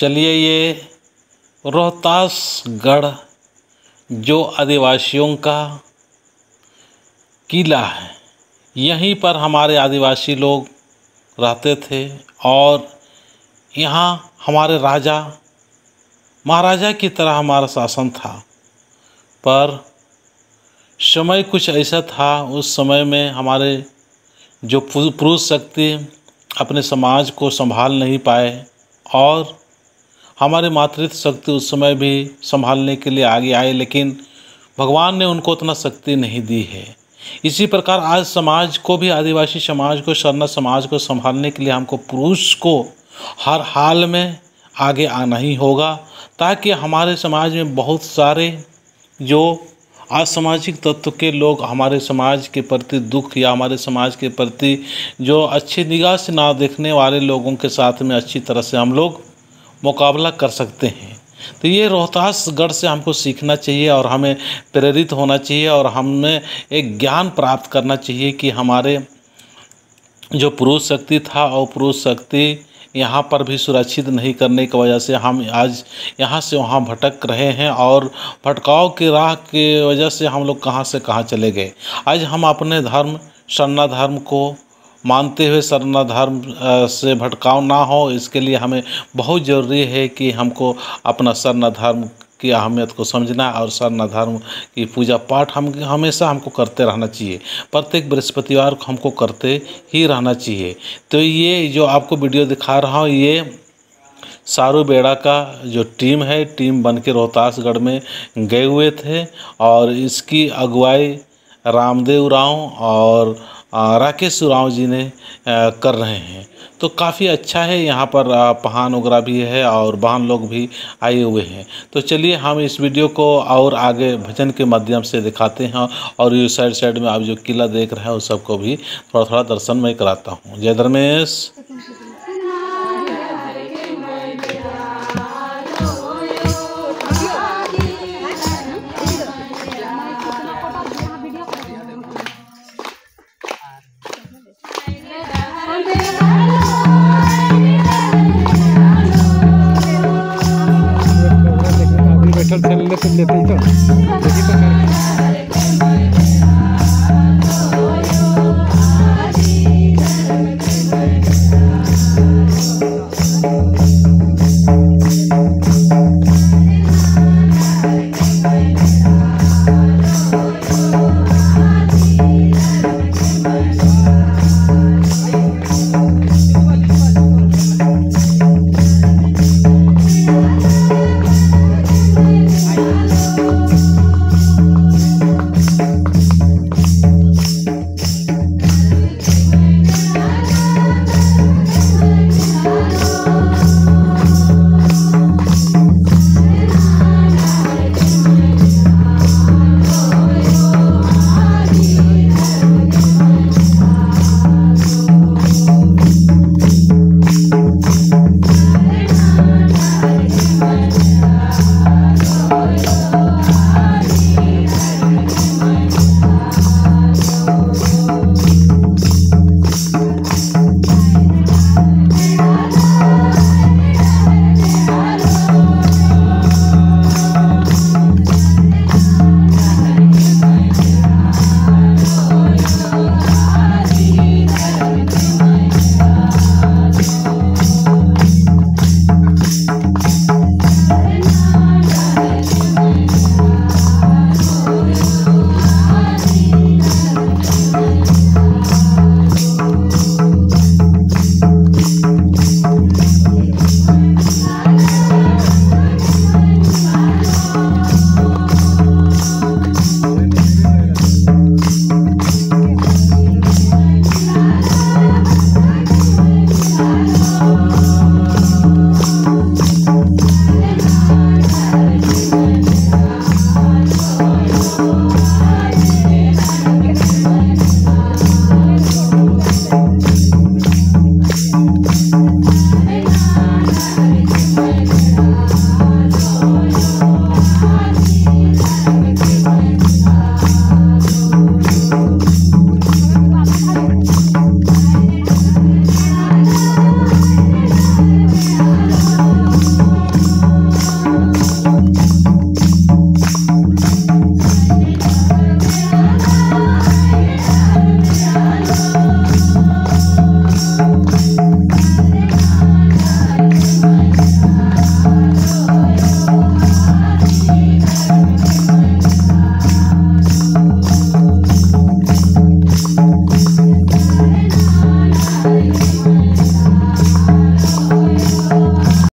चलिए, ये रोहतासगढ़ जो आदिवासियों का किला है, यहीं पर हमारे आदिवासी लोग रहते थे और यहाँ हमारे राजा महाराजा की तरह हमारा शासन था। पर समय कुछ ऐसा था, उस समय में हमारे जो पुरुष शक्ति अपने समाज को संभाल नहीं पाए और हमारे मातृत्व शक्ति उस समय भी संभालने के लिए आगे आए, लेकिन भगवान ने उनको उतना शक्ति नहीं दी है। इसी प्रकार आज समाज को भी, आदिवासी समाज को, शरणा समाज को संभालने के लिए हमको पुरुष को हर हाल में आगे आना ही होगा, ताकि हमारे समाज में बहुत सारे जो असामाजिक तत्व के लोग हमारे समाज के प्रति दुख या हमारे समाज के प्रति जो अच्छी निगाह से ना देखने वाले लोगों के साथ में अच्छी तरह से हम लोग मुकाबला कर सकते हैं। तो ये रोहतासगढ़ से हमको सीखना चाहिए और हमें प्रेरित होना चाहिए और हमें एक ज्ञान प्राप्त करना चाहिए कि हमारे जो पुरुष शक्ति था और पुरुष शक्ति यहाँ पर भी सुरक्षित नहीं करने की वजह से हम आज यहाँ से वहाँ भटक रहे हैं और भटकाव की राह की वजह से हम लोग कहाँ से कहाँ चले गए। आज हम अपने धर्म सरना धर्म को मानते हुए सरना धर्म से भटकाव ना हो, इसके लिए हमें बहुत ज़रूरी है कि हमको अपना सरना धर्म की अहमियत को समझना और सरना धर्म की पूजा पाठ हम हमेशा हमको करते रहना चाहिए। प्रत्येक बृहस्पतिवार को हमको करते ही रहना चाहिए। तो ये जो आपको वीडियो दिखा रहा हूँ, ये सारू बेड़ा का जो टीम है, टीम बन के रोहतासगढ़ में गए हुए थे और इसकी अगुवाई रामदेव राव और राकेश राव जी ने कर रहे हैं। तो काफ़ी अच्छा है, यहाँ पर पहान वगैरह भी है और बहन लोग भी आए हुए हैं। तो चलिए हम इस वीडियो को और आगे भजन के माध्यम से दिखाते हैं और ये साइड में आप जो किला देख रहे हैं उस सबको भी थोड़ा थोड़ा दर्शन मैं कराता हूँ। जय धर्मेश। चलने से लेते ही तो